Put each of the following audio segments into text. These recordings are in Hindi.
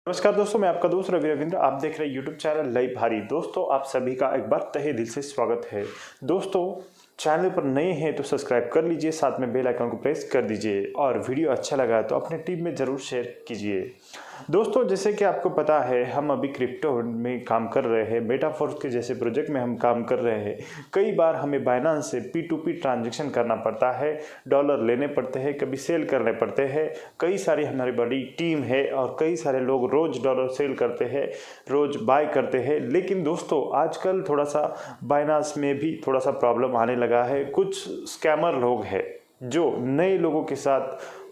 नमस्कार दोस्तों, मैं आपका दोस्त रवि रविंद्र। आप देख रहे हैं यूट्यूब चैनल लाइव भारी। दोस्तों, आप सभी का एक बार तहे दिल से स्वागत है। दोस्तों, चैनल पर नए हैं तो सब्सक्राइब कर लीजिए, साथ में बेल आइकन को प्रेस कर दीजिए और वीडियो अच्छा लगा तो अपने टीम में ज़रूर शेयर कीजिए। दोस्तों, जैसे कि आपको पता है, हम अभी क्रिप्टो में काम कर रहे हैं, मेटाफोर्स के जैसे प्रोजेक्ट में हम काम कर रहे हैं। कई बार हमें बाइनेंस से P2P ट्रांजैक्शन करना पड़ता है, डॉलर लेने पड़ते हैं, कभी सेल करने पड़ते हैं। कई सारी हमारी बड़ी टीम है और कई सारे लोग रोज़ डॉलर सेल करते हैं, रोज़ बाय करते हैं। लेकिन दोस्तों, आजकल थोड़ा सा बाइनेंस में भी थोड़ा सा प्रॉब्लम आने लगा है। कुछ स्कैमर लोग हैं जो नए लोगों के साथ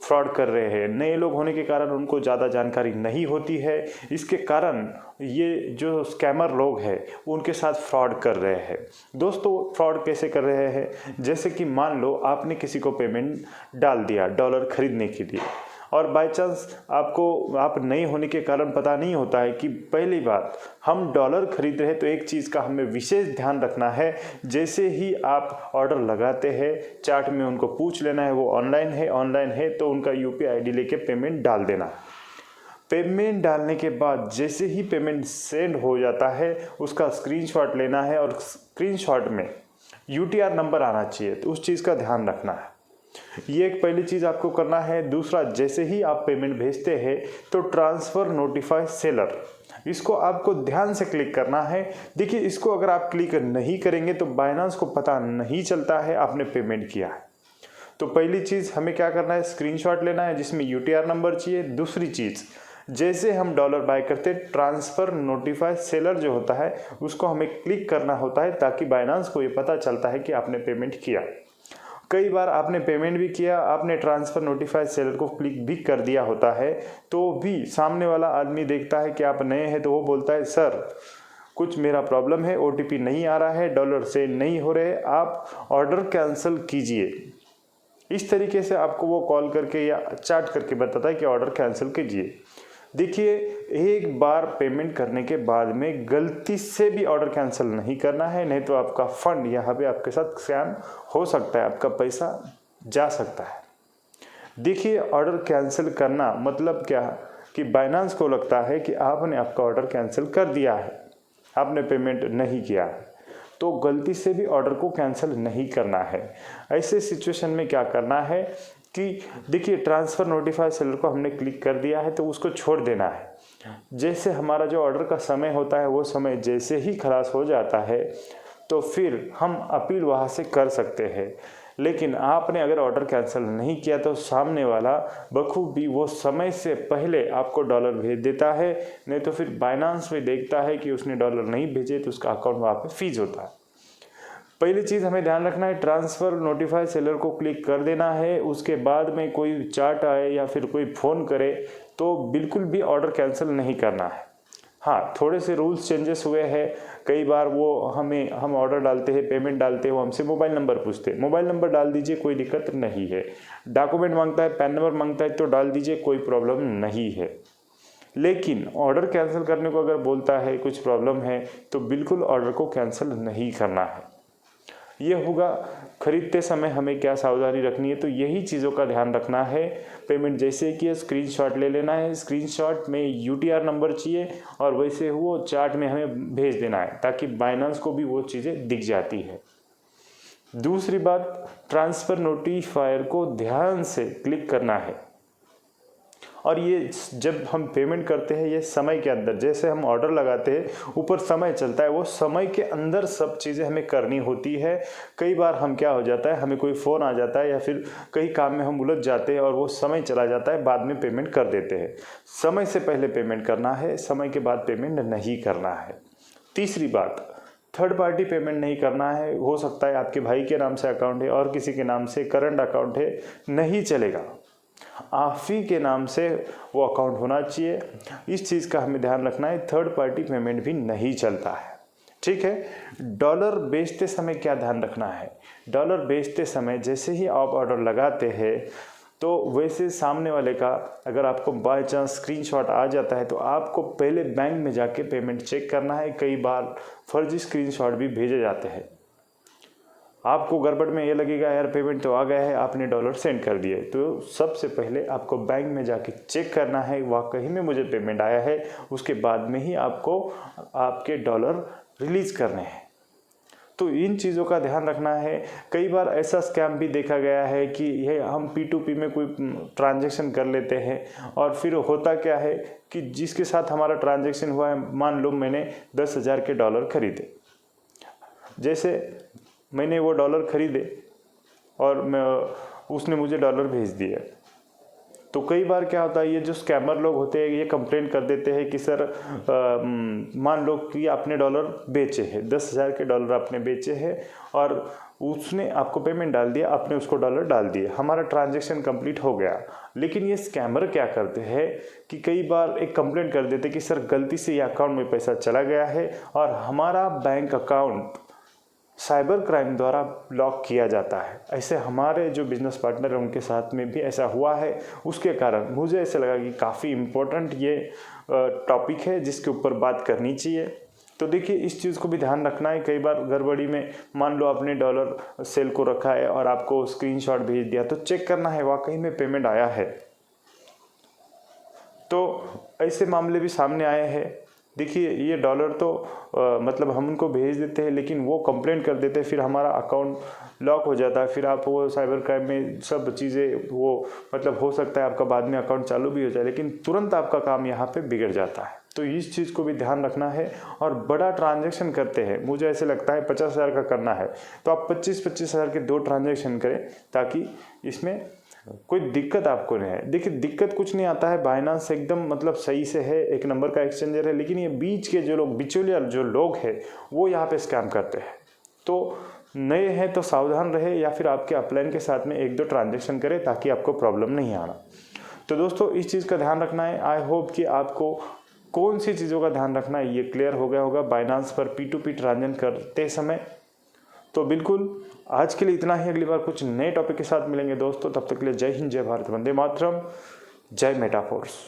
फ्रॉड कर रहे हैं। नए लोग होने के कारण उनको ज़्यादा जानकारी नहीं होती है। इसके कारण ये जो स्कैमर लोग हैं उनके साथ फ्रॉड कर रहे हैं। दोस्तों, फ्रॉड कैसे कर रहे हैं? जैसे कि मान लो आपने किसी को पेमेंट डाल दिया डॉलर खरीदने के लिए, और बाय चांस आप नए होने के कारण पता नहीं होता है कि पहली बात हम डॉलर खरीद रहे हैं। तो एक चीज़ का हमें विशेष ध्यान रखना है, जैसे ही आप ऑर्डर लगाते हैं चार्ट में उनको पूछ लेना है वो ऑनलाइन है तो उनका UPI ID लेके पेमेंट डाल देना। पेमेंट डालने के बाद जैसे ही पेमेंट सेंड हो जाता है उसका स्क्रीनशॉट लेना है और स्क्रीनशॉट में UTR नंबर आना चाहिए, तो उस चीज़ का ध्यान रखना है। ये एक पहली चीज़ आपको करना है। दूसरा, जैसे ही आप पेमेंट भेजते हैं तो ट्रांसफ़र नोटिफाई सेलर, इसको आपको ध्यान से क्लिक करना है। देखिए, इसको अगर आप क्लिक नहीं करेंगे तो बाइनेंस को पता नहीं चलता है आपने पेमेंट किया है। तो पहली चीज़ हमें क्या करना है, स्क्रीनशॉट लेना है जिसमें UTR नंबर चाहिए। दूसरी चीज़, जैसे हम डॉलर बाय करते ट्रांसफ़र नोटिफाई सेलर जो होता है उसको हमें क्लिक करना होता है, ताकि बाइनेंस को ये पता चलता है कि आपने पेमेंट किया। कई बार आपने पेमेंट भी किया, आपने ट्रांसफ़र नोटिफाई सेलर को क्लिक भी कर दिया होता है, तो भी सामने वाला आदमी देखता है कि आप नए हैं तो वो बोलता है, सर कुछ मेरा प्रॉब्लम है, OTP नहीं आ रहा है, डॉलर सेंड नहीं हो रहे, आप ऑर्डर कैंसिल कीजिए। इस तरीके से आपको वो कॉल करके या चैट करके बताता है कि ऑर्डर कैंसिल कीजिए। देखिए, एक बार पेमेंट करने के बाद में गलती से भी ऑर्डर कैंसिल नहीं करना है, नहीं तो आपका फंड यहाँ पे आपके साथ स्कैम हो सकता है, आपका पैसा जा सकता है। देखिए, ऑर्डर कैंसिल करना मतलब क्या कि बाइनेंस को लगता है कि आपने आपका ऑर्डर कैंसिल कर दिया है, आपने पेमेंट नहीं किया है, तो गलती से भी ऑर्डर को कैंसिल नहीं करना है। ऐसे सिचुएशन में क्या करना है कि देखिए, ट्रांसफ़र नोटिफाई सेलर को हमने क्लिक कर दिया है तो उसको छोड़ देना है। जैसे हमारा जो ऑर्डर का समय होता है वो समय जैसे ही खलास हो जाता है तो फिर हम अपील वहाँ से कर सकते हैं। लेकिन आपने अगर ऑर्डर कैंसिल नहीं किया तो सामने वाला बखूबी वो समय से पहले आपको डॉलर भेज देता है, नहीं तो फिर बाइनेंस में देखता है कि उसने डॉलर नहीं भेजे तो उसका अकाउंट वहाँ पे फ्रीज होता है। पहली चीज़ हमें ध्यान रखना है, ट्रांसफ़र नोटिफाई सेलर को क्लिक कर देना है। उसके बाद में कोई चार्ट आए या फिर कोई फ़ोन करे तो बिल्कुल भी ऑर्डर कैंसिल नहीं करना है। हाँ, थोड़े से रूल्स चेंजेस हुए हैं। कई बार वो हम ऑर्डर डालते हैं, पेमेंट डालते हैं, वो हमसे मोबाइल नंबर पूछते हैं। मोबाइल नंबर डाल दीजिए, कोई दिक्कत नहीं है। डॉक्यूमेंट मांगता है, पैन नंबर मांगता है तो डाल दीजिए, कोई प्रॉब्लम नहीं है। लेकिन ऑर्डर कैंसिल करने को अगर बोलता है, कुछ प्रॉब्लम है, तो बिल्कुल ऑर्डर को कैंसिल नहीं करना है। ये होगा। खरीदते समय हमें क्या सावधानी रखनी है, तो यही चीज़ों का ध्यान रखना है। पेमेंट जैसे कि स्क्रीनशॉट ले लेना है, स्क्रीनशॉट में UTR नंबर चाहिए और वैसे वो चार्ट में हमें भेज देना है, ताकि बाइनेंस को भी वो चीज़ें दिख जाती है। दूसरी बात, ट्रांसफ़र नोटिफायर को ध्यान से क्लिक करना है। और ये जब हम पेमेंट करते हैं ये समय के अंदर, जैसे हम ऑर्डर लगाते हैं ऊपर समय चलता है, वो समय के अंदर सब चीज़ें हमें करनी होती है। कई बार हम क्या हो जाता है, हमें कोई फ़ोन आ जाता है या फिर कई काम में हम उलझ जाते हैं और वो समय चला जाता है, बाद में पेमेंट कर देते हैं। समय से पहले पेमेंट करना है, समय के बाद पेमेंट नहीं करना है। तीसरी बात, थर्ड पार्टी पेमेंट नहीं करना है। हो सकता है आपके भाई के नाम से अकाउंट है और किसी के नाम से करंट अकाउंट है, नहीं चलेगा। आप ही के नाम से वो अकाउंट होना चाहिए। इस चीज़ का हमें ध्यान रखना है। थर्ड पार्टी पेमेंट भी नहीं चलता है, ठीक है। डॉलर बेचते समय क्या ध्यान रखना है, डॉलर बेचते समय जैसे ही आप ऑर्डर लगाते हैं तो वैसे सामने वाले का अगर आपको बाय चांस स्क्रीनशॉट आ जाता है तो आपको पहले बैंक में जाके पेमेंट चेक करना है। कई बार फर्जी स्क्रीनशॉट भी भेजे जाते हैं। आपको गड़बड़ में ये लगेगा यार पेमेंट तो आ गया है, आपने डॉलर सेंड कर दिए। तो सबसे पहले आपको बैंक में जाके चेक करना है वाकई में मुझे पेमेंट आया है, उसके बाद में ही आपको आपके डॉलर रिलीज़ करने हैं। तो इन चीज़ों का ध्यान रखना है। कई बार ऐसा स्कैम भी देखा गया है कि ये हम P2P में कोई ट्रांजैक्शन कर लेते हैं और फिर होता क्या है कि जिसके साथ हमारा ट्रांजैक्शन हुआ है, मान लो मैंने 10,000 के डॉलर खरीदे, जैसे मैंने वो डॉलर खरीदे और उसने मुझे डॉलर भेज दिया, तो कई बार क्या होता है, ये जो स्कैमर लोग होते हैं ये कंप्लेन कर देते हैं कि सर मान लो कि आपने डॉलर बेचे हैं, 10,000 के डॉलर आपने बेचे हैं और उसने आपको पेमेंट डाल दिया, आपने उसको डॉलर डाल दिए, हमारा ट्रांजैक्शन कंप्लीट हो गया। लेकिन ये स्कैमर क्या करते हैं कि कई बार एक कंप्लेंट कर देते कि सर गलती से ये अकाउंट में पैसा चला गया है और हमारा बैंक अकाउंट साइबर क्राइम द्वारा लॉक किया जाता है। ऐसे हमारे जो बिजनेस पार्टनर हैं उनके साथ में भी ऐसा हुआ है। उसके कारण मुझे ऐसा लगा कि काफ़ी इम्पोर्टेंट ये टॉपिक है जिसके ऊपर बात करनी चाहिए। तो देखिए इस चीज़ को भी ध्यान रखना है। कई बार गड़बड़ी में मान लो आपने डॉलर सेल को रखा है और आपको स्क्रीनशॉट भेज दिया, तो चेक करना है वाकई में पेमेंट आया है। तो ऐसे मामले भी सामने आए हैं। देखिए ये डॉलर तो मतलब हम उनको भेज देते हैं, लेकिन वो कंप्लेंट कर देते हैं, फिर हमारा अकाउंट लॉक हो जाता है। फिर आप वो साइबर क्राइम में सब चीज़ें वो मतलब हो सकता है आपका बाद में अकाउंट चालू भी हो जाए, लेकिन तुरंत आपका काम यहाँ पे बिगड़ जाता है। तो इस चीज़ को भी ध्यान रखना है। और बड़ा ट्रांजैक्शन करते हैं, मुझे ऐसे लगता है 50,000 का करना है तो आप 25,000 के 2 ट्रांजैक्शन करें, ताकि इसमें कोई दिक्कत आपको नहीं है। देखिए दिक्कत कुछ नहीं आता है, बाइनांस एकदम मतलब सही से है, एक नंबर का एक्सचेंजर है, लेकिन ये बीच के जो लोग बिचौलिया जो लोग हैं वो यहाँ पे स्कैम करते हैं। तो नए हैं तो सावधान रहे, या फिर आपके अपलाइन के साथ में 1-2 ट्रांजैक्शन करें ताकि आपको प्रॉब्लम नहीं आना। तो दोस्तों इस चीज़ का ध्यान रखना है। आई होप कि आपको कौन सी चीज़ों का ध्यान रखना है ये क्लियर हो गया होगा बाइनांस पर P2P ट्रांजैक्शन करते समय। तो बिल्कुल आज के लिए इतना ही, अगली बार कुछ नए टॉपिक के साथ मिलेंगे दोस्तों। तब तक के लिए जय हिंद, जय भारत, वंदे मातरम, जय मेटाफोर्स।